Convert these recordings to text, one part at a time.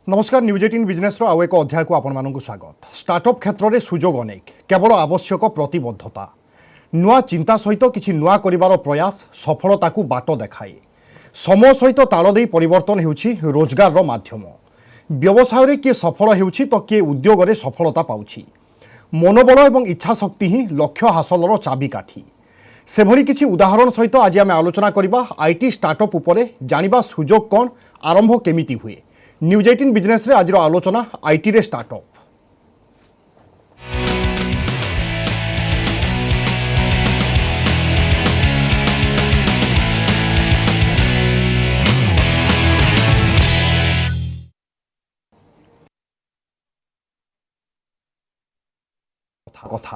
नमस्कार news 18 business आउ एक अध्याय को आपण स्वागत। स्टार्टअप क्षेत्र में सुजोग अनेक, केवल आवश्यक प्रतिबद्धता, नुआ चिंता सहित किछि नुआ करिवार प्रयास सफलता को बाट देखाए। समय सहित ताल दे परिवर्तन हेउछि रोजगार माध्यम। व्यवसाय रे किए सफल हेउछि तो किए उद्योग रे सफलता पाउछि। मनोबल एवं इच्छा शक्ति ही लक्ष्य हासलर चाबिकाठी। सेभली किछि उदाहरण सहित आज आम आलोचना करबा आईटी स्टार्टअप उपरे, जानिबा सुजोग कौन, आरंभ केमिति हुए। न्यूज 18 बिजनेस रे आज आलोचना आईटी रे स्टार्टअप।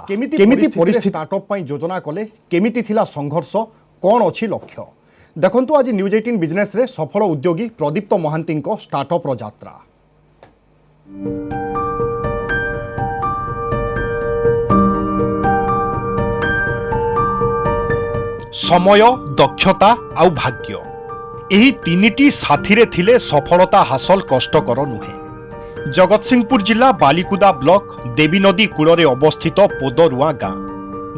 केमिति परिस्थिति स्टार्टअप पई योजना कले, केमिति थिला संघर्ष, कौन अछि लक्ष्य। देखंतु आज न्यूज 18 बिजनेस रे सफल उद्योगी प्रदीप्त महांती को स्टार्टअप रो यात्रा। समय, दक्षता आउ भाग्य, एही तीनिटी साथी रे थिले सफलता हासिल कष्टकर नुहे। जगतसिंहपुर जिला बालिकुदा ब्लॉक देवी नदी कूଳରେ अवस्थित पोदरुआ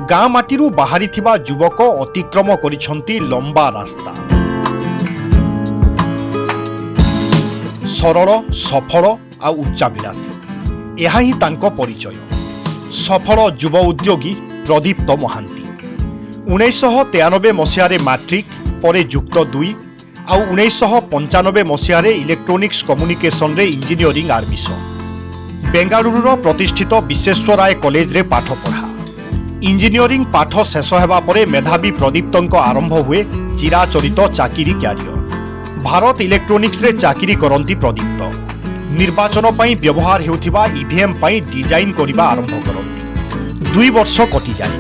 गाँ माटीरू बाहरी थिबा युवक अतिक्रम करिसंती लंबा रास्ता। सरल, सफल आ उच्चाभिलाषी, यह ही तांको परिचय। सफल युव उद्योगी प्रदीप्त महांती 1993 मसीह मैट्रिक परे युक्त 2 आ 1995 मसीह इलेक्ट्रोनिक्स कम्युनिकेशन रे इंजीनियरिंग आडमिशन। बेंगालुरुर प्रतिष्ठित विश्वेश्वराय कॉलेज रे पाठ पढ़ा। इंजीनियरिंग पाठ शेष हेबा परे मेधावी प्रदीप्तंक आरंभ हुए चिराचरित चाकिरी क्यारियर। भारत इलेक्ट्रोनिक्स रे चाकिरी करंती प्रदीप्त। निर्वाचन पई व्यवहार हेउथिबा ईवीएम पई डिजाइन करिबा आरंभ करंती। 2 वर्ष कटि जाए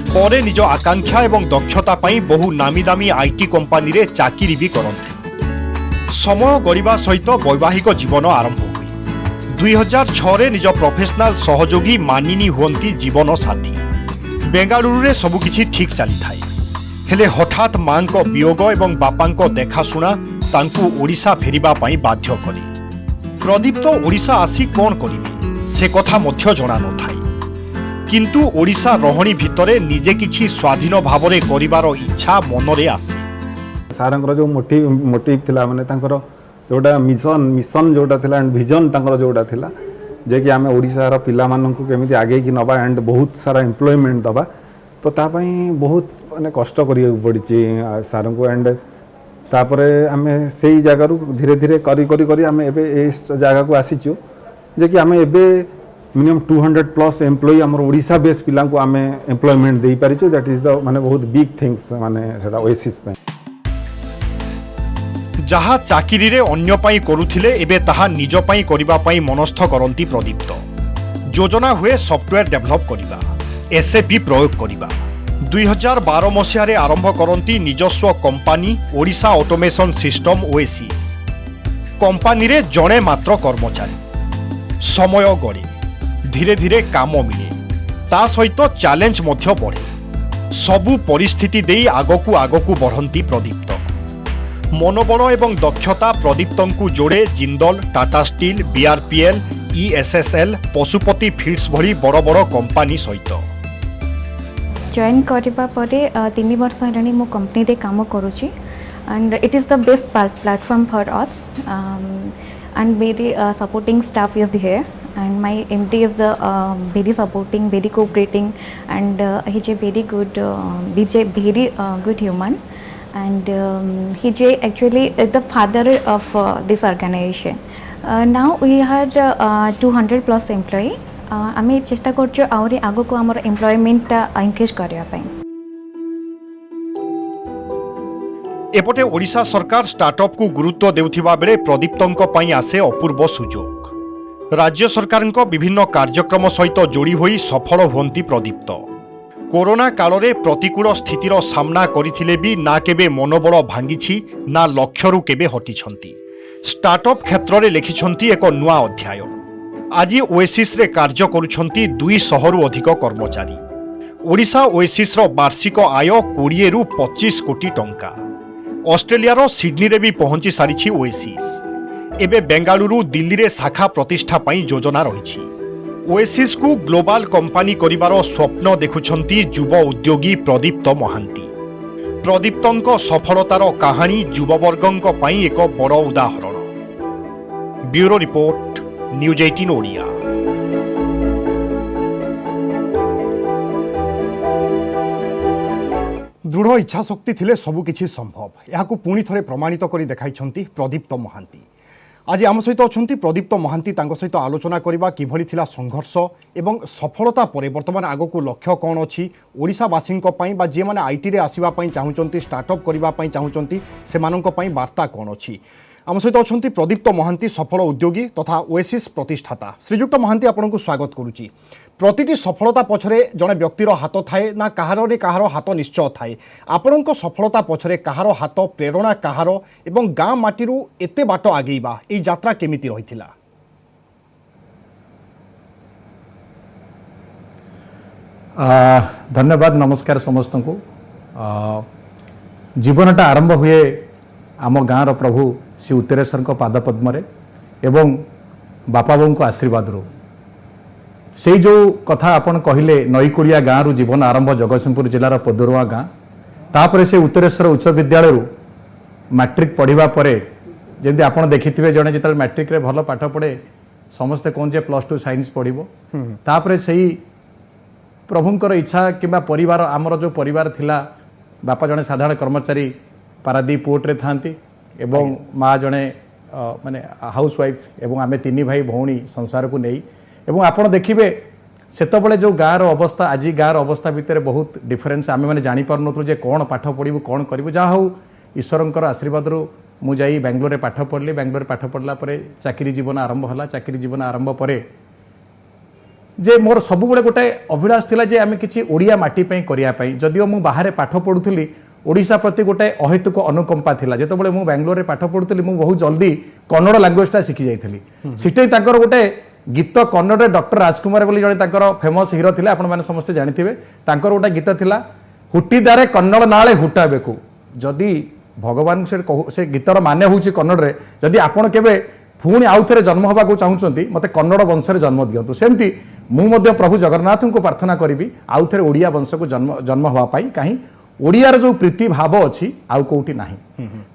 परे निज आकांक्षा एवं दक्षता पई बहु नामी दामी आईटी कंपनी रे चाकिरी भी करंती। समय गड़िबा सहित वैवाहिक जीवन आरंभ हुए। 2006 रे निज प्रोफेशनल सहयोगी मानिनी हुअंती जीवन साथी। बेंगालुरु रे सबु किछि ठीक चली थाए, हेले हठात मां को वियोग एवं बापा को देखाशुना तांकु ओडिशा फेरिबा पई बाध्य करे। प्रदीप्त ओडिशा आसी कोन करिवे से कथा मध्य जणा न थाए, किंतु ओडिशा रहणी भितरे निजे किछि स्वाधीन भावरे करिवार इच्छा मनरे आसे। सारंकर जो मोटिव थिला माने तांकर जोटा मिशन जोटा थिला एंड विजन तांकर जोटा थिला जे कि आमे ओडिसा रो पिला माननकु केमिति आगे की नबा एंड बहुत सारा एम्प्लॉयमेंट दबा, तो ता पई बहुत माने कष्ट करिया पड़िछि सारंको। एंड तापरे आमे सेही जगह रु धीरे धीरे करी आमे एबे ए जगह को आसीचु जे कि आमे एबे मिनिमम 200+ एम्प्लॉय हमर ओडिसा बेस पिला को आमे एम्प्लॉयमेंट देई परिछु। दैट इज द माने बहुत बिग थिंग्स माने सेटा ओएसिस पे। जहाँ चाकिरी रे अन्य पाई करुथिले एबे ताहा निज पाई करिबा पाई मनस्थ करंती प्रदीप्त। योजना हुए सॉफ्टवेयर डेवलप करिबा, एसएपी प्रयोग करिबा। 2012 मसीह रे आरंभ करंती निजस्व company Odisha automation system OASIS. Company रे जणे मात्र कर्मचारी। समय गड़े, धीरे धीरे काम मिले, ता सहित चैलेंज मध्य बढ़े। सबु परिस्थिति देई आगकू बढ़ंती प्रदीप्त। मनोबल एवं दक्षता प्रदीप्तंकु जोड़े जिंदल, टाटा स्टील, बीआरपीएल, ईएसएसएल, पशुपति फीड्स भली बड़ बड़ कंपनी सहित। जॉइन करबा परे 3 वर्ष हेलानी मो कंपनी रे काम करूची and it is the best platform for us and very supporting staff is here and my MD is very supporting, very cooperating, and he's a very good good human, and he's actually the father of this organization. Now we had 200+ employee. आमे चेष्टा करछु आउरी आगो को हमर employment increase करिया पई। एपटे ओडिशा सरकार startup को गुरुत्व देउथिबा बेले प्रदीप्तंक पई आसे अपूर्व सुजोग। राज्य सरकार विभिन्न कार्यक्रम सहित जोड़ी होई सफल हुंती प्रदीप्त। कोरोना काल रे प्रतिकूल स्थितिर सामना करिथिले भी ना केबे मनोबल भांगिछि, ना लक्ष्यरू केबे हटिछंती। स्टार्टअप क्षेत्र रे लिखिछंती एक नुआ अध्याय। आज ओएसिस रे कार्य करुछंती 200 रु अधिक कर्मचारी। ओडिशा ओएसिस रो वार्षिक आय 20 रु 25 कोटी टंका। ऑस्ट्रेलिया रो सिडनी रे भी पहुंची सारिछि ओएसिस। एबे बेंगालुरु दिल्ली रे शाखा प्रतिष्ठा पई योजना रही। ओएसिस को ग्लोबल कंपनी करिवार स्वप्न देखुछंती युव उद्योगी प्रदीप्त महांती। प्रदीप्तंक सफलतार कहानी युववर्गंक पई एक बड़ उदाहरण। Bureau report, news 18 Odia. दृढ़ इच्छाशक्ति थिले सबुकिछि संभव। यहाकु पुणी थरे प्रमाणित करी देखाइछंती प्रदीप्त महांती। आज आम सहित अच्छा प्रदीप्त महांती तांको सहित आलोचना करबा किभली थिला संघर्ष एवं सफलता परे वर्तमान आगको लक्ष्य कौन अच्छी ओडिशावासी बा जे माने आईटी रे आसीबा पई चाहुचंती स्टार्टअप करबा पई चाहुचंती सेमानंक पई वार्ता कौन अच्छी। आम सहित अच्छा प्रदीप्त महांती सफल उद्योगी तथा ओएसिस प्रतिष्ठाता। श्रीजुक्त महांती आपनको स्वागत करुच्ची। प्रतिटी सफलता पछरे जड़े व्यक्तिर हाथ थाए ना कहार हाथ निश्चय थाए। आपणक सफलता पछरे कहार हाथ प्रेरणा कहार एवं गाँ माटीरू एते बाट आगेइबा एई यात्रा केमिति रहिथिला? धन्यवाद, नमस्कार समस्त को। जीवनटा आरंभ हुए आम गाँव प्रभु श्री उत्तरेश्वर पाद पद्म एवं बापा बों को आशीर्वाद रो से जो कथा आपन कहले नईकुड़िया गाँव जीवन आरंभ जगतसिंहपुर जिलार पदरुआ गाँ तापर से उत्तरेश्वर उच्च विद्यालय मैट्रिक पढ़ा पर जमी आप देखिथे जड़े जो मैट्रिक रे भल पाठ पढ़े समस्ते कौन जे +2 साइंस पढ़ो तापर से प्रभुंकर इच्छा किंबा परिवार आमर जो परिवार थिला बापा जड़े साधारण कर्मचारी पारादीप पोर्ट रे थांती एवं माँ जड़े माने हाउस वाइफ एवं आमे 3 भाई भौणी संसार को नहीं एवं आपण देखिबे सेतबेले जो गाँव अवस्था आज गाँव अवस्था भितर बहुत डिफरेन्स आमे माने जानी पारनथु जे कौन पाठ पढ़ू कौन करूँ जहाँ हूँ ईश्वरंकर आशीर्वाद रू मु जाई बेंगलोर रे पाठ पढ़ली। बेंगलोर पाठ पढ़ला परे चाकरी जीवन आरंभ होला। चाकरी जीवन आरंभ परे जे मोर सबुबले गोटे अभिलाष थिला जे आमे किछि ओडिया माटी पई करिया पई जदिओ मु बाहरे पाठ पढ़ुथली ओडिशा प्रति गोटे अहेतुक अनुकंपा थिला। जेतबेले मु बेंगलोर रे पाठ पढ़ुथली मु बहुत जल्दी कन्नड़ लैंग्वेजटा शिखि जाइथली। सिटे ताकर गोटे गीत कन्नड़ रे डॉक्टर राजकुमार बोली जड़े ताकर फेमस हिरो थिले आपण माने समस्त जानिथिबे। ताकर गोटे गीत थिला हुटीदारे कन्नड़ नाळे हुटाबेकु। जदि भगवान से गीतर माने होउची कन्नड़ रे जदि आपण केबे पुणी आउ थे जन्म होगा चाहूँगी मत कन्नड़ वंश जन्म दिंतु सेमती मुझे प्रभु जगन्नाथ को प्रार्थना करी आउ थे ओडिया वंश को जन्म हाँपाई कहीं ओडियार जो प्रीति भाव अच्छी आउ कौटी ना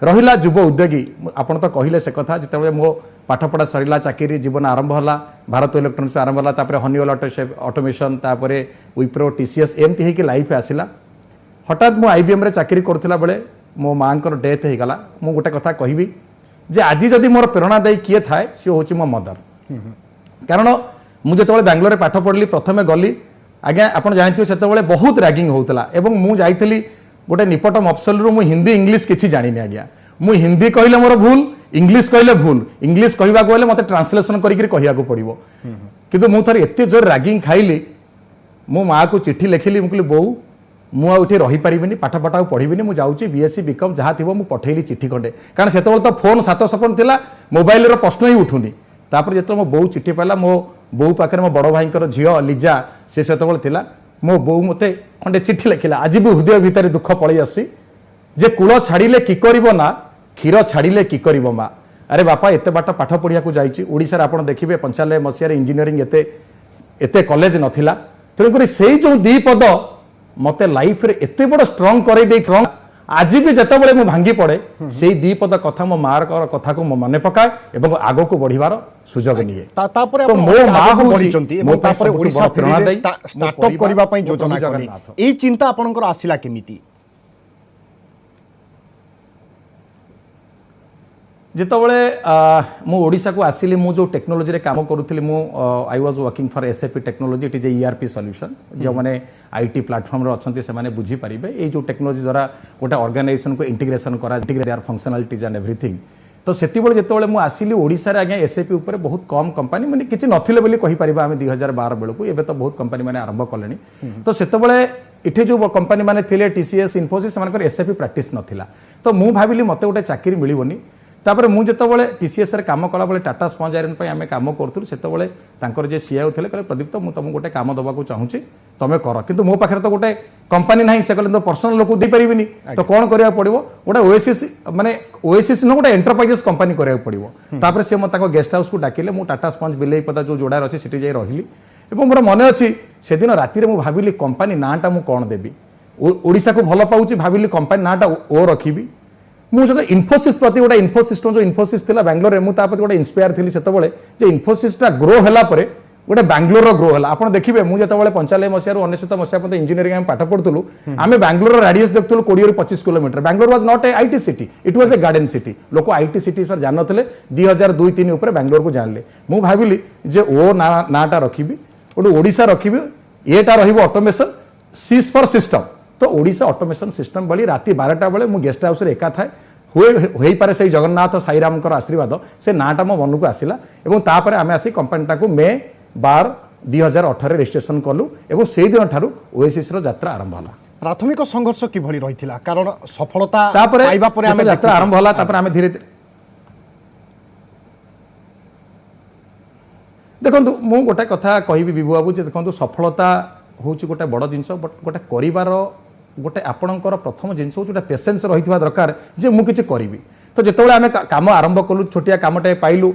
रहा युव उद्योगी आपड़ तो कहले से कथा जिते मो पाठपढ़ा सरला चाकरी जीवन आरंभ है भारत इलेक्ट्रोनिक्स आरंभ है हनीवेल ऑटोमेशन तापर विप्रो टीसीएस एमती होगी लाइफ आसला। हठात मु आईबीएम रे चाकरी करथिला बेले मो माँ डेथ हो गला। मु गोटे कथा कहबी जे आज जदि मोर प्रेरणादायी किए थाए सी हूँ मो मदर। कारण मुझे जो बेंगलोर पाठ पढ़ली प्रथमे गली आज्ञा आप जानते से बहुत रैगिंग होता एवं मु जाइली गोटे निपटम अफसल रु हिंदी इंग्लीश किसी जानी आज्ञा मु हिंदी कहले मोर भूल इंग्लीश कहले भूल इंग्लीश कहवा गले मत ट्रांसलेसन करके कहवाक पड़ो किंतु मु थर एत जोर रैगिंग खाइली मो माँ को चिट्ठी लिखिली मुझे बोऊ मुझे रहीपारि पाठ पाठ पढ़ी मुझे बीएससी बीकम जहाँ थी मुझे पठेली चिट्ठी खंडे कारण से तो फोन 7 सपन थी मोबाइल प्रश्न ही उठुनी। तापर जो मो बो चिट्ठी पाला मो बो पाखे मो बड़ भाई झील लिजा से थी मो बो मत खंडे चिट्ठी लिखिला आज भी हृदय भितर दुख पलि आसी जे कूल छाड़िले कि करिवो ना क्षीर छाड़िले कि करिवो माँ। अरे बापा एत बाट पाठ पढ़िया जाइए ओडिशा रे आपण देखिबे 95 मसीह इंजीनियरिंग एते कॉलेज नथिला तेणुक से जो 2 पद मते लाइफ रे एते बड़ स्ट्रांग करे दे आज भी जिते मु भांगी पड़े से 2 पद कथा मो मार कथा को मन पकाए एवं आगो को बढ़िबार सुजोग निये। तो मो माँ को बढ़िचंती एवं तापर ओडिशा प्रेरणादायी स्टार्टअप करबा पई योजना कले एई चिंता आपनकर आसिला केमिति? जितेबले मु ओडिशा को आसिली मु जो टेक्नोलोजी रे काम करूथली मु I was working for SAP technology it is A ERP solution जो माने आईटी प्लेटफॉर्म रे अछंती से माने बुझी परिबे ए जो टेक्नोलोजी द्वारा गोटे ऑर्गेनाइजेशन को इंटीग्रेशन करा देयर फंक्शनलिटीज एंड एवरीथिंग। तो सेतिबले जितेबले मु आसिली ओडिशा रे आगे एसएपी ऊपर बहुत कम कंपनी माने किछि नथिले बोली कहि परिबा हम 2012 बेलू को एबे तो बहुत कंपनी माने आरंभ कलेनी। तो सेतेबले इठे जो कंपनी माने थिले टीसीएस इन्फोसिस मानकर एसएपी प्रैक्टिस नथिला। तो मु भाबिली मते गोटे चाकरी मिलिबोनी तापर मु जेतबेले टीसीएस रे काम कला बेले टाटा स्पंज आयरन पे आमे काम करथुल सेतबेले तांकर जे सीईओ थिले कहले प्रदीप मु तुम गोटे काम दबा को चाहूची तमे कर किंतु मो पाखरे तो गोटे कंपनी नाही से कहले तो पर्सनल लोक दे परिबिनी तो कोन करिया पड़िबो गोटे ओएसएस माने ओएसएस न गोटे एंटरप्राइजेस कंपनी करिया पड़िबो तापर से म ताको गेस्ट हाउस को डाकिले मु टाटा स्पंज बिलेई पदा जो जोडा अछि सिटी जाई रहिली एवं मोर मन अछि से दिन राति रे मु भाबिली कंपनी नाटा मु कोन देबी ओडिसा को भलो पाउची भाबिली कंपनी नाटा ओ रखिबी मुझे इन्फोसिस प्रति गोटे इन्फोसिस्टम जो इन्फोसिस थिला बैंगलोर में मुझे गोटे इन्स्पायर थी से इन्फोसिस ग्रो है गोटे बैंगलोर ग्रो है आप देखिए मुझे 95 मसीह 99 मसीहा पर्यटन इंजीनियरिंग आम पाठ पढ़ुलू आम बैंगलोर रेडियस देखुलू 20-25 kilometre Bangalore was not a IT city it was a garden city लोक आईटी सिटी सर जान थे 2002-3 उपर बैंगलोर को जानले मु भाविली जे ओ नाटा रखी गोटे ओडिशा रखी एटा ऑटोमेशन सीज फॉर सिस्टम तो ओडिशा ऑटोमेशन सिस्टम बली राति 12टा बेले मु गेस्ट हाउस रे एका थाए होई पारे से जगन्नाथ साईराम आशीर्वाद से नाटा मो मन को आसिला एवं तापर आमे आसी कंपनीटा को मे 12 2018 रजिस्ट्रेशन कलु एवं से दिन ठारू ओएसएस रो यात्रा आरंभ होला प्राथमिक संघर्ष किभଳି रहिथिला कारण सफलता तापर पाइबा परे आमे यात्रा आरंभ होला तापर आमे धीरे धीरे देखंतु मु गोटे कथा कहिबी विभु बाबू जे देखंतु सफलता होउची गोटे बड़ जिंस बट गोटे करिवार गोटे आपणकर प्रथम जिनस हूँ गोटे पेसेन्स रही दरकार जे मु किछि करिवि तो जेतेबेले आमे काम आरंभ कलु छोटिया कामटे पाइलु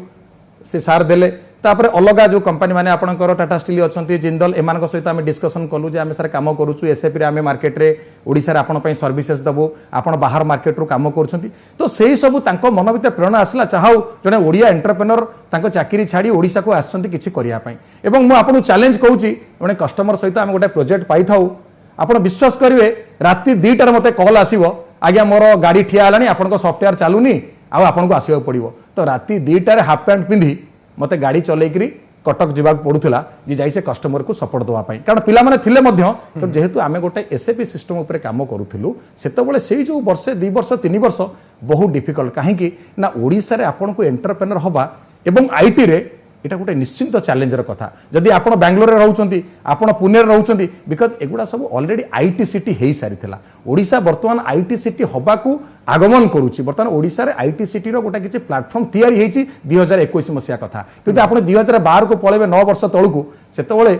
से सार देले तापर अलग जो कंपनी माने आपणकर टाटा स्टील अछंती जिंदल एमान सहित आमे डिस्कशन कलु जे आमे सर काम करूछु एसएपी रे आमे मार्केट रे ओडिसा रे आपण पई सर्विसेस दबो आपण बाहर मार्केट रो काम करूछंती तो सेही सब तांको मन भीतर प्रेरणा आसला चाहौ जने ओडिया एंटरप्रेन्योर तांको चाकरी छाड़ी ओडिसा को आछंती किछि करिया पई एवं मु आपन चैलेंज कहूची जने कस्टमर सहित आमे गोटे प्रोजेक्ट पाई थाउ आपण विश्वास करिवे राति 2टार मते कॉल आसीबो आज्ञा मोर गाड़ी ठिया हलानी आपनको सॉफ्टवेयर चालुनी आ आपनको आसीबो पड़िबो तो राति 2टार हाफ पैंट पिंधी मते गाड़ी चलेकरी कटक जीवाक पड़ुला जे जाई से कस्टमर को सपोर्ट दवा पाई कारण पिला माने थिले मध्य तो जेहेतु आमे गोटे एसएपी सिस्टम ऊपर काम करूथिलु सेतबेले सेही जो वर्षे 2 वर्ष 3 वर्ष बहुत डिफिकल्ट काहे कि ना ओडिसा रे आपनको एंटरप्रेन्योर होबा एवं आईटी रे एटा गोटे निश्चिंत चैलेंजर कथा जदि आपण बैंगलोर रे रहउचंती आपण पुणे रे रहउचंती बिकॉज एगुडा सब ऑलरेडी आईटी सिटी हेई सारिथिला ओडिसा वर्तमान आईटी सिटी होबाकू आगमन करूची वर्तमान ओडिसा रे आईटी सिटी रो गोटे किछि प्लेटफॉर्म तयारी हेची 2021 मसिया कथा किंतु आपण 2012 को पळेबे 9 वर्ष तळकू सेतबेले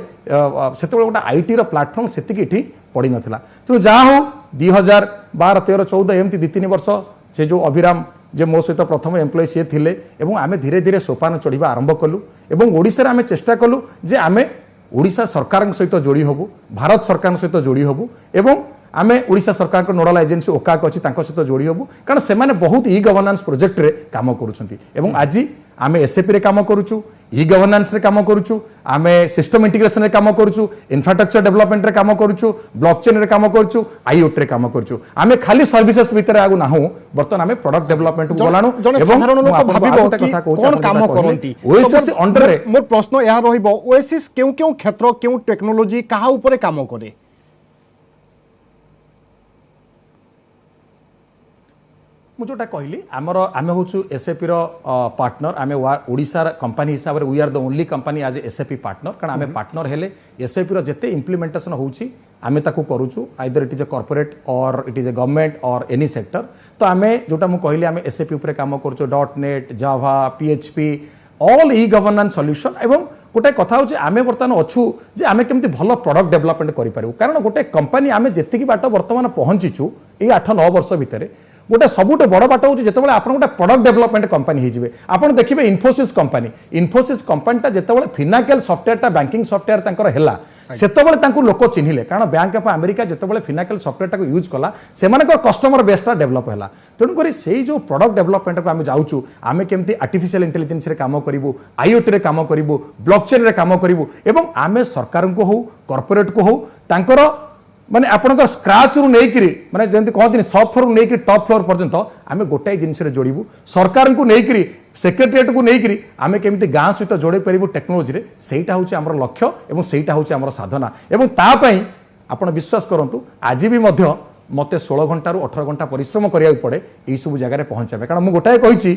गोटे आईटी रो प्लेटफॉर्म सेतिकी इठी पड़ी नथिला तो जा हो 2012 13 14 एमती 2-3 वर्ष से जो अभिराम जे मो सहित प्रथम एम्प्लॉय सी थिले एवं आमे धीरे धीरे सोपान चढ़ा आरंभ कलु एवं ओडिसा रे आमे चेष्टा कलु जे आमे ओडिसा सरकार सहित जोड़ी होबु भारत सरकार सहित जोड़ी होबु एवं आमे ओडिसा सरकार को नोडल एजेंसी ओकाक अछि तांको सहित जोड़ी होबु कारण से माने बहुत ई गवर्नेंस प्रोजेक्ट रे काम करूछंती एवं आज आमे एसएपी रे काम करूछु ई गवर्नेंस रे काम करूछु आमे सिस्टम इंटीग्रेशन रे काम करूछु इंफ्रास्ट्रक्चर डेवलपमेंट रे काम करूछु ब्लॉकचेन रे काम करूछु आईओटी रे काम करूछु आमे खाली सर्विसेस भीतर आगु नाहु बर्तन आमे प्रोडक्ट डेवलपमेंट को बोलानु जने साधारण लोक भाबिबो कि कोन काम करंती ओएसएस अंडर रे मोर प्रश्न यहा रहिबो ओएसएस केउ केउ क्षेत्र केउ टेक्नोलॉजी कहा ऊपर काम करे मुझे कहली आमर आम हूँ एसएपी पार्टनर आम ओडिशा कंपनी हिसाब से we are the only company आज एसएपी पार्टनर कारण आम पार्टनर हेले एसएपी जिते इम्प्लीमेंटेशन होची आम ताकू करूँ either it is a corporate or it is a government or any sector तो आम जोटा मुझे कहली आम एसएपी उपर काम करेट Java PHP all e governance solution एवं गोटे कथा हूँ आम बर्तमान अच्छू जे आम केमती भल प्रोडक्ट डेवलपमेंट करूँ कारण गोटे कंपनी आम जी बाट बर्तमान पहुंचीचु ये 8-9 वर्ष भितर गोटे सबुठ बड़ बाट हूँ जो आप गोटे प्रोडक्ट डेवलपमेंट कंपनी हो आपड़ देखिए इन्फोसिस कंपनीटा जिते फिनाकेल सॉफ्टवेयर बैंकिंग सॉफ्टवेयर है सेतबेले लोक चिन्हिले कारण बैंक ऑफ अमेरिका जितेबाला फिनाकेल सॉफ्टवेयर यूज कला से कस्टमर बेसटा डेवलप है तेणुक से जो प्रोडक्ट डेवलपमेंट को आम जाऊँ आम केमती आर्टिफिशियल इंटेलिजेंस रे काम करूँ आईओटी रे काम करूँ ब्लॉकचेन रे काम करूँ एवं आम सरकार को हो कॉर्पोरेट को हो तांकर माने आपनकर स्क्रैच रु नेकरी माने जेंति कहथिनि सब फ्लोर नेकरी टॉप फ्लोर पर्यंत आमे गोटाई जिनिस रे जोड़िबु सरकार को नेकरी सेक्रेटरीट को नेकरी आमे केमिति गां सहित जोड़े परिबु टेक्नोलॉजी रे सेटा होछि हमर लक्ष्य एवं सेटा होछि हमर साधना एवं ता पई आपण विश्वास करंतु आज भी मध्य मते 16 घंटा रु 18 घंटा परिश्रम करिया पड़े एई सब जगह रे पहुंचाबे कारण मु गोटाई कहिछि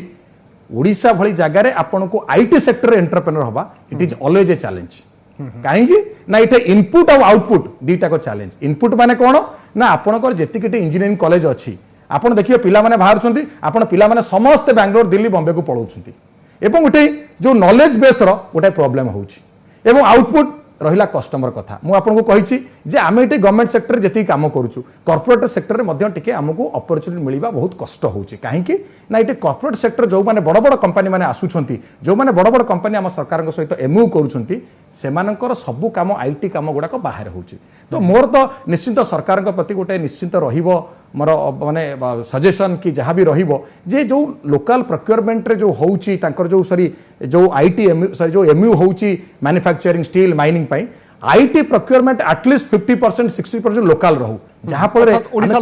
ओडिसा भली जगह रे आपण को आईटी सेक्टर एंटरप्रेन्योर होबा it is always a challenge कहीं ना इटे इनपुट और आउटपुट दीटा को चैलेंज इनपुट माने कौन ना आपणकर जेतिकिटे इंजीनियरिंग कॉलेज अच्छी आपण देखिए पिला माने बाहर छंती आपण पिला माने समस्त बेंगलोर दिल्ली बॉम्बे को पळौछंती एवं गोटे जो नॉलेज बेस रो गोटे प्रॉब्लम होउची एवं आउटपुट रहिला कस्टमर कथा मु आपनको कहिछि जे आमे एटे गवर्नमेंट सेक्टर जेति काम करूछु कॉर्पोरेट सेक्टर रे मध्य टिके हमको अपॉर्चुनिटी मिलिबा बहुत कष्ट होउची काहे कि ना एटे कॉर्पोरेट सेक्टर जो माने बड़ बड़ कंपनी माने आसुछंती जो माने बड़ बड़ कंपनी हम सरकार को सहित एमयू करूछंती सेमानकर सब काम आईटी काम गुडा बाहर होउची तो मोर तो निश्चित सरकार प्रति गोटे निश्चित रहिबो मोर माने सजेशन कि जहाँ भी रहिबो जे जो लोकल प्रोक्योरमेंट रे जो होउची तांकर जो सॉरी जो आईटी सॉरी जो एमयू होउची मैन्युफैक्चरिंग स्टील माइनिंग पई आईटी प्रोक्योरमेंट एटलिस्ट 50% 60% लोकल रहू जहाँ फल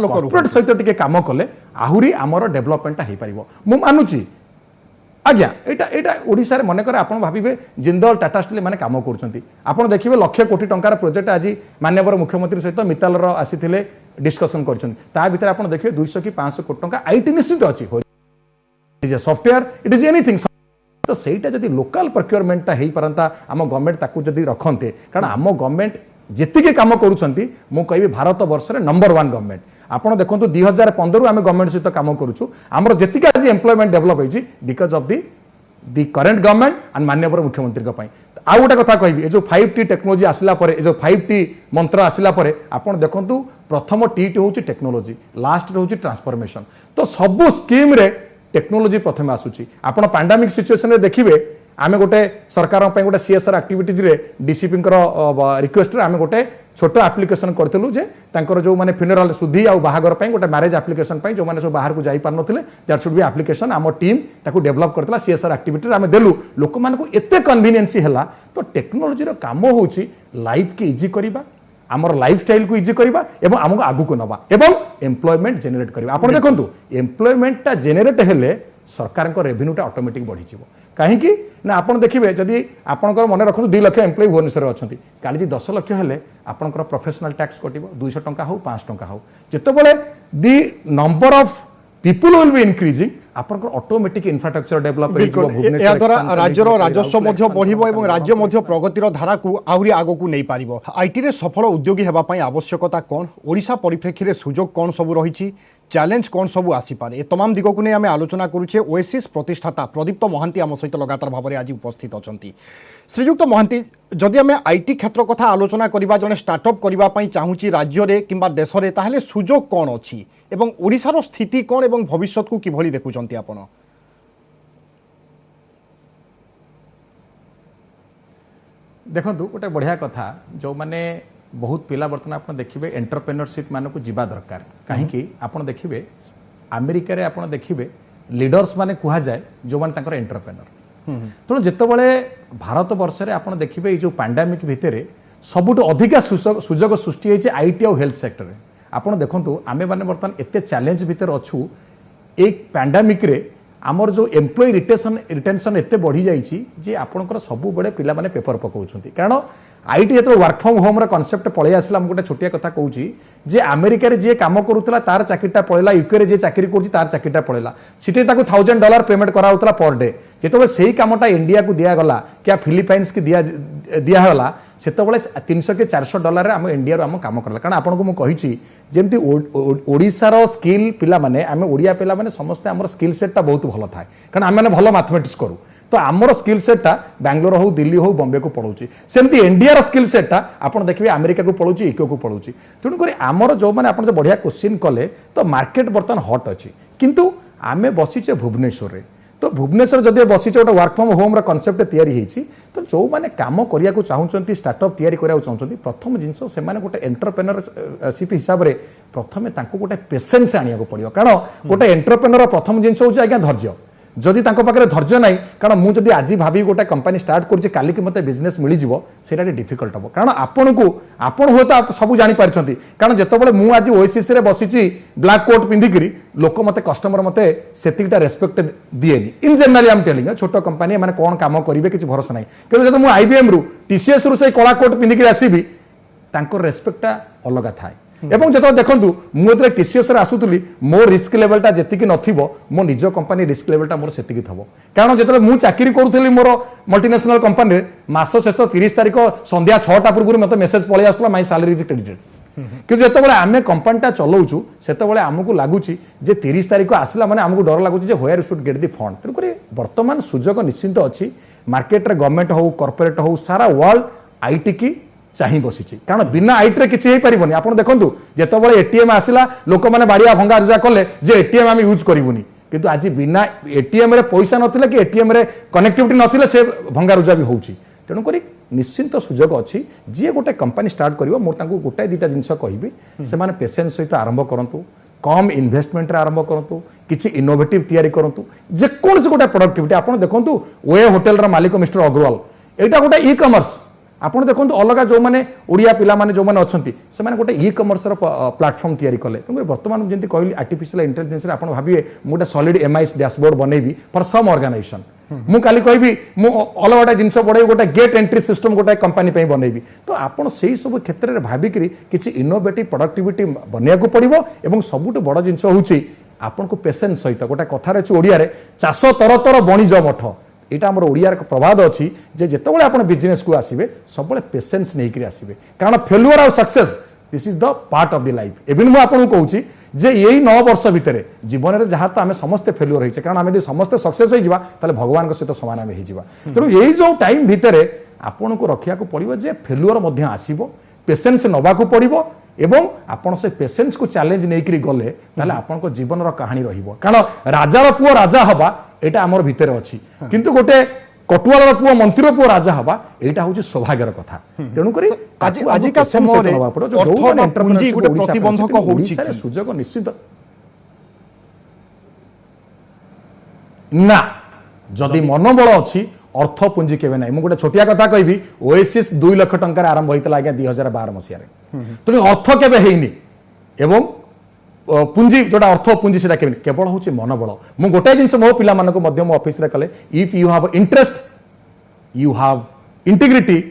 कॉर्पोरेट सहित टिके काम कले आहुरी आमर डेवलपमेंट हो पारिबो मु मानुची आज्ञा एटा ओडिसा रे मन करे आपण भाबिबे जिंदल टाटा स्टील माने काम करछंती आपण देखिबे लक्ष कोटी टंकार प्रोजेक्ट आज माननीय मुख्यमंत्री सहित मित्तल रो आसीथिले डिस्कशन करछंती ता भीतर आपण देखिबे 200 की 500 कोटी टंका आईटी निश्चित अछि is a software it is anything तो सेटा जदि लोकल प्रोक्योरमेंट ता हेई परंता आम गवर्नमेंट ताकू जदि रखन्ते कारण आम गवर्नमेंट जेतिके काम करूछंती मु कहबी भारत वर्ष रे नंबर 1 गवर्नमेंट आपण देखंतु 2015 आम गवर्नमेंट सहित काम करूछु हमर जेतिके आज एम्प्लॉयमेंट डेवलप होईची because of the current government and माननीय मुख्यमंत्री को आ गोटे कथा कहबी जो 5T टेक्नोलॉजी आसिला परे जो 5T मंत्र आसिला परे आपण देखंतु प्रथम टी होउची टेक्नोलॉजी लास्ट होउची ट्रांसफॉर्मेशन तो सब स्कीम रे टेक्नोलॉजी प्रथम आसुची आपण पैंडेमिक सिचुएशन रे देखिबे आमे गोटे सरकार पे गोटे सीएसआर एक्टिविटीज रे डीसीपी रिक्वेस्ट रे आमे गोटे छोट एप्लिकेशन करथिलु जे तांकर जो माने फ्यूनरल सुधी आ बाहागर पे गोटे मैरेज एप्लिकेशन पे जो माने सब बाहर को जाई पार नथिले दैट शुड बी एप्लिकेशन आम टीम ताकू डेवलप करथला सीएसआर एक्टिविटी रे आमे देलु लोक मान को एते कन्वीनियंसी हला तो टेक्नोलॉजी रो काम होउची लाइफ के इजी करिबा आमर लाइफस्टाइल को इजी करवा एवं आमको आगु को नवा एवं एम्प्लॉयमेंट जेनेरेट करवा आपण देखंतु एम्प्लॉयमेंट ता जेनेरेट हेले सरकार को रेवेन्यू ता ऑटोमेटिक बढ़ी जिवो काहे कि ना आपण देखिबे जदि आपनकर मन रखु 2 लाख एम्प्लॉय भुवनेश्वर अछंती काली जी 10 लाख हेले आपनकर प्रोफेशनल टैक्स कटिबो 200 टंका हो 5 टंका हो जेतेबेले the number of people will be increasing आपनकर ऑटोमेटिक इंफ्रास्ट्रक्चर डेवलप या द्वारा राज्यर राजस्व मध्य बढ़िबो एवं राज्य मध्य प्रगतिर धारा को आहुरी आगो को नहीं पारिबो आईटी रे सफल उद्योगी हेबा पई आवश्यकता कोन ओडिशा परिप्रेक्षी रे सुजोग कोन सब रहिछि चैलेंज कोन सब आसी पारे ए तमाम दिगो को नै आमे आलोचना करूछे ओएसिस प्रतिष्ठाता प्रदीप्त महांती आम सहित लगातार भाव में आज उपस्थित अछंती श्रीयुक्त महांती जदि आमे आईटी क्षेत्र कथा आलोचना करिबा जने स्टार्टअप करिबा पई चाहूछि राज्य रे किंबा देश रे ताहले सुजोग कोन अछि एवं ओडिसा रो स्थिति कोन एवं भविष्यत को किभली देखुचंती आपण देखंतु गोटे बढ़िया कथा जो माने बहुत पिला बर्तन आप देखिए एंटरप्रेन्योरशिप मान को जीवा दरकार कहीं आप देखिए अमेरिका रे आप देखिए लीडर्स माने कहा जाए जो माने तांकर एंटरप्रेन्योर तेणु जितेबाला भारत वर्ष में आप देखिए जो पैंडेमिक भितर सबुठ अधिका सुजोग सृष्टि होती आईटी और हेल्थ सेक्टर में आप देखु आमे मैंने बर्तमान एत चैलेंज भितर अच्छू एक पैंडेमिक रे आमर जो एम्प्लॉय रिटेंशन एत बढ़ी जाइए आपंकर सब बड़े पिला माने पेपर पकाउछंती कारण आईटी जो वर्क फ्रॉम होम कनसेप्ट पलि आसला गोटे छोटिया कथा कहूँ जे अमेरिका रे जे काम करूला तार चाकरीटा पड़ेगा यूके रे जे चाकरी कर तार चाकरीटा पड़ेगा सीटे $1,000 पेमेंट कराउतला पर डे जिते से कामटा इंडिया को दिगला क्या फिलिपाइन्स की दिगला से 300 के $400 आम इंडिया आम काम करा कारण आपको मुझे जमी ओडिशार स्किल पिला माने आम ओडिया पिला माने समस्ते आम स्किल सेटा बहुत भल थाए कारण आम मैंने भल मैथमेटिक्स करूँ तो आमर स्किल सेटा बेंगलोर हो दिल्ली हो बॉम्बे को पढ़ाऊँ सेमती इंडिया स्किल सेटा आप देखिए अमेरिका को पढ़ाऊँ इको को पढ़ाऊँ तेणुक आमर जो मैंने आप बढ़िया क्वेश्चन कले तो मार्केट बर्तमान हट अच्छी किंतु आमे बसीचे भुवनेश्वर रे तो भुवनेश्वर जदि बसीचे गोटे वर्क फ्रॉम होम कनसेप्ट तैयारी तो जो मैंने काम करने को चाहूँगी स्टार्टअप तैयारी करने चाहूँगी प्रथम जिनस से गोटे एंटरप्रेन्योरशिप हिसाब से प्रथम गोटे पेसेंस आने को पड़ो कारण गोटे एंटरप्रेन्योर प्रथम जिनस हूँ आज्ञा धैर्य जदि पाखे धैर्य ना कारण मुझे आज भावी गोटे कंपनी स्टार्ट कर काली की मत बिजनेस मिल जाए डिफिकल्ट हम कारण आपण हूँ तो सब जापारी कारण जितेबाला मुझे आज ओएसिस रे बसी ब्लैक कोट पिंधिकी लोक मत कस्टमर मत से रेस्पेक्ट दिएनि इन जनरली आम टेलिंग छोट कंपनी मैंने कौन कम करेंगे किसी भरोसा ना कि जब मुझे आईबीएम रु टीसीएस रु से कला कोट पिंधिकी आसबि रेस्पेक्टा अलग थाए एवं जो देखूँ मुझे टीसीएस आसुली मो रिस्क लेवलटा जी नथिबो मो निज कंपनी रिस्क लेवलटा मोर से थब कारण जो मुझे चाकरी करूली मोर मल्टीनेशनल कंपनी मास शेष 30 तारीख संध्या 6टा पूर्व मत मेसेज पलि आसला माय सैलरी इज क्रेडिटेड कि जेतेबेले आमे कंपनीटा चलाउछु सेतेबेले हमकु लागुची जे 30 तारिख आसला माने हमकु डर लागुची जे where should get the fund तेणु करी वर्तमान सुजोग निश्चित अछि मार्केट रे गवर्नमेंट हो कॉर्पोरेट हो सारा वर्ल्ड आईटी की चाहि बसिछि कारण बिना आईटी रे किछि हे परिबोनी आपण देखंतु जेतेबेले एटीएम आसिला लोक माने बाडिया भंगा रुजा कले जे एटीएम आमे यूज करिवुनी किंतु आज बिना एटीएम रे पैसा नथिला कि एटीएम रे कनेक्टिविटी नथिला से भंगा रुजा भी होउछि तेणु करी निश्चिंत सुजोग अच्छी जी गोटे कंपनी स्टार्ट करिवो मोर तांको गोटाए दुटा जिंस कहबी से माने पेशेंस सहित आरंभ करंतु कम इन्वेस्टमेंट रे आरंभ करंतु किछि इनोवेटिव तयारी करंतु जे कोन से गोटे प्रोडक्टिविटी आपण देखंतु वे होटल रा मालिक मिस्टर अग्रवाल एटा गोटे ई कॉमर्स आपण देखंतु अलगा जो माने ओडिया पिला माने जो माने अछंती से माने गोटे ई कॉमर्स रा प्लेटफॉर्म तयारी कले तुम वर्तमान जेंति कहली आर्टिफिशियल इंटेलिजेंस रे आपण भाबिए मोटे सॉलिड एमआईएस डैशबोर्ड बनेबी फॉर सम ऑर्गेनाइजेशन मु काली कहबी मु अलग जिनस बड़े गोटे गेट एंट्री सिस्टम गोटे कंपनी पे बनैबी तो आपण सेही सब क्षेत्र में भाबिकरी किछि इनोवेटिव प्रोडक्टिविटी बनिया को पड़िबो एवं सबुठ बड़ जिनस होउछि आपण को पेशेंस सहित गोटे कथा रछि ओडिया रे चाष तर तर बणिज मठ एटा हमर ओडिया रे प्रवाद अछि जे जेतेबेले आपण बिजनेस को आसीबे सबले पेशेंस नै करी आसीबे कारण फेल्युअर और success this is the part of the life एबिन मु आपण को कहूछि जे यही 9 वर्ष भितर जीवन में जहाँ तो आम समस्ते फेल्युअर होइछे कारण आम समस्ते सक्सेस हो ताले भगवान को सहित समान आम हो तेणु यही जो टाइम भितर आपन को रखिया को पड़िबो जे फेल्युअर मध्य आसीबो पेशेंस नबा को पड़िबो एवं आपण से पेशेंस को चैलेंज नहीं करी गले ताले आपन को जीवन रो कहानी रहिबो कारण राजार पुओ राजा हबा एटा हमर भितर अछि किंतु गोटे कटुआर पुओ मंत्री पुओ राजा हबा एटा होची सौभाग्यर कथा तेणु करी आज का समय रे अर्थ पूंजी गोटे प्रतिबंधक होउची सुजोग निश्चित ना जदि मनोबल अछि अर्थ पुंजी केबे नाही मु गोटे छोटिया कथा कहबी ओएसिस 2 लाख टंका आरंभ होइतला आज्ञा 2012 मसिया रे तेणु अर्थ केबे हेइनी एवं पुंजी जोटा अर्थ पुंजी सेटा केबे केवल होची मनोबल मु गोटे जिंस मो पिला मानको मध्य मो ऑफिस रे कले if you have interest you have integrity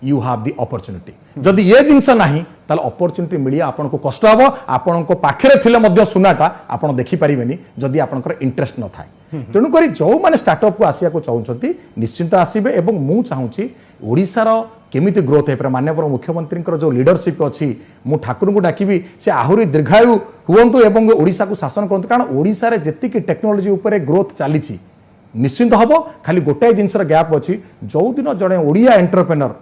you have the opportunity जदि ये जिंस नाही ताले अपॉर्चुनिटी मिलिया आपन को कष्ट हबो आपन को पाखरे थिले मध्य सुनाटा आपन देखि परिबेनी जदि आपनकर इंटरेस्ट न थाए तेणु करी जो माने स्टार्टअप को आसिया को चाहउछंती निश्चित आसीबे एवं मु चाहूची ओडिसा रो केमिति ग्रोथ है माननीय मुख्यमंत्री जो लीडरशिप अच्छी मु ठाकुर को डाकिबी से आहुरी दीर्घायु हुवंतु एवं ओडिसा को शासन करंतु कारण ओडिसा रे जेतिकी टेक्नोलोजी उपरे ग्रोथ चलीची निश्चिंत हबो खाली गोटाए जिनसर गैप अच्छी जो दिन जड़े ओडिया एंटरप्रेन्योर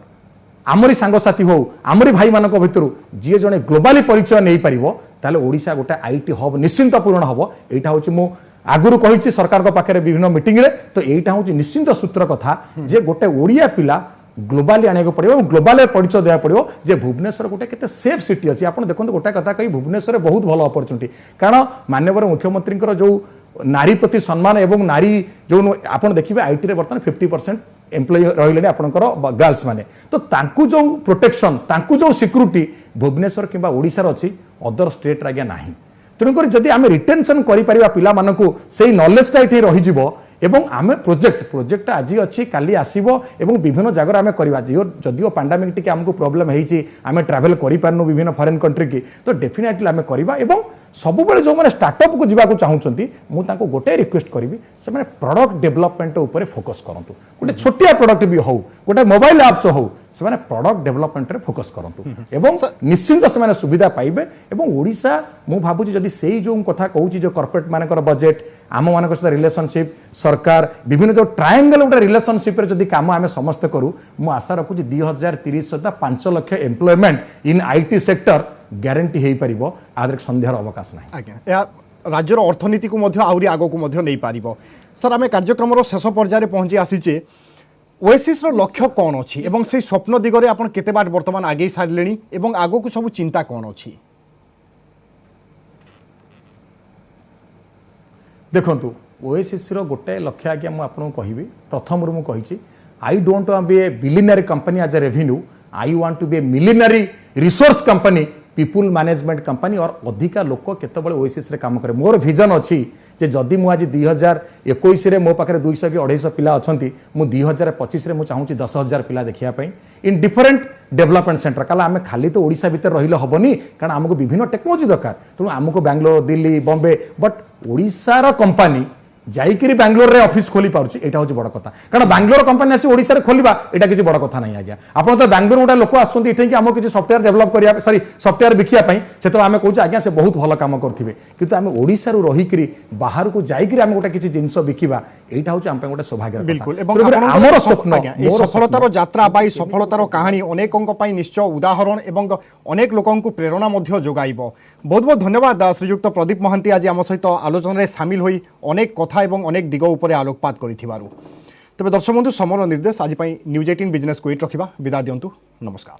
आमरी सांगसाथी हो आमरी भाई मानक भितरु जी जड़े ग्लोबाली परिचय नहीं पारिबो ताले ओडिसा गोटे आईटी हब निश्चिंत पूर्ण हबो एटा होची मु आगुरु कहिछि सरकार को पाखरे विभिन्न मीटिंग रे तो एटा होची निश्चिंत सूत्र कथा जे गोटे ओडिया पिला ग्लोबाली आने को पड़ो ग्लोबाल परिचय देवा पड़ो जे भुवनेश्वर गोटे केते सेफ सिटी अच्छी आप देखो गोटे कथा कही भुवनेश्वर बहुत भल अपॉर्चुनिटी कारण माननीय मुख्यमंत्री जो नारी प्रति सम्मान एवं नारी जो आप देखिए आईटी रे बर्तमान 50% एम्प्लॉय रहिले आपनकर गर्ल्स माने तो तांकु जो प्रोटेक्शन तांकु जो सिक्यूरिटी भुवनेश्वर किंबा ओडिसा रे अछि अदर स्टेट रे नाही तेणुकर जदि आम रिटेंशन करिपरिबा पिला मानकु सेही नॉलेजटा एठी रहिजिवो एवं आमे प्रोजेक्ट आज अच्छी काली आसीबो एवं विभिन्न जगह आमे करबा जदिओ पैंडेमिक टिके हमको प्रॉब्लम हेइची आमे ट्रैवल करि पारनु विभिन्न फॉरेन कंट्री की तो डेफिनेटली आमे करबा एवं सब बेले जो माने स्टार्टअप को जीवा को चाहउचंती मु ताको गोटे रिक्वेस्ट करबी से माने प्रोडक्ट डेवलपमेंट ऊपर फोकस करंतु गोटे छोटिया प्रोडक्ट भी हो गोटे मोबाइल एप्स हो से माने प्रोडक्ट डेवलपमेंट रे फोकस करंतु एवं निश्चिंत से माने सुविधा पाइबे एवं ओडिसा मु भाबुची जदी सेही जो कथा कहूची जो कॉर्पोरेट मानकर बजेट आम मान सहित रिलेशनशिप सरकार विभिन्न जो ट्रायंगल गोटे रिलेशनशिप जदि काम आम समस्त करूँ मु आशा रखुची 2030 सुधा 5 lakh employment in IT sector guarantee हो पारिबो आदर संदेहर अवकाश नाही आज्ञा राज्यर अर्थनीति को मध्य आउरी आगो को मध्य नहीं पारिबो सर आम कार्यक्रम शेष पर्यायर पहुंची आसीचे ओएसिस रो लक्ष्य कौन अच्छी एवं से स्वप्न दिगरे आपण केते बाट वर्तमान आगे सारलेनी एवं आगो को सब चिंता कौन अच्छी देखंतु ओएसिस रो गोटे लक्ष्य आज्ञा मु आपन कहबी प्रथम रु मु कहिछि I don't want to be a billionaire company as a revenue I want to be a millionaire resource company people management company और अधिका लोक केतबळे ओएसिस रे काम करे मोर विजन अछि जे जदि मु आज 2021 रे मो पाखरे 200 कि 250 पिला अछंती मु 2025 रे मु चाहूची 10,000 पिला देखिया पई इन डिफरेंट डेवलपमेंट सेंटर काला आमे खाली तो ओडिसा भीतर रहिले हबनी कारण हमको विभिन्न टेक्नोलॉजी दरकार तो हमको बेंगलोर दिल्ली बॉम्बे बट ओडिसा रो कंपनी जाइकिरी बांग्लोर रे ऑफिस खोली पारुछि एटा होछि बड़ कथा कारण बांग्लोर कंपनी आसी ओडिसा रे खोलिबा एटा किछि बड़ कथा नाही आज्ञा आपण तो बांग्लोर गोटा लोक आछंती एठै कि हमो किछि सॉफ्टवेयर डेवलप करिया सॉरी सॉफ्टवेयर बिकिया पई से तो आमे कहूछ आज्ञा से बहुत भलो काम करथिबे किंतु आमे ओडिसा रो रहिकरी बाहर को जाइकिरी आमे गोटा किछि जिंस बिकिबा एटा होछि आमे गोटा सौभाग्य बिल्कुल एवं हमर स्वप्न ए सफलतार यात्रा बाई सफलतार कहानी अनेकों पई निश्चय उदाहरण एवं अनेक लोकों को प्रेरणा मध्य जोगाइबो बहुत बहुत धन्यवाद श्रीयुक्त प्रदीप महांती आज आम सहित आलोचना रे शामिल होई अनेक कथा एवं अनेक दिग उपरे आलोकपात करिथिबारु तबे दर्शक बंधु समर निर्देश आज न्यूज 18 बिजनेस को रखा विदा दिंतु नमस्कार।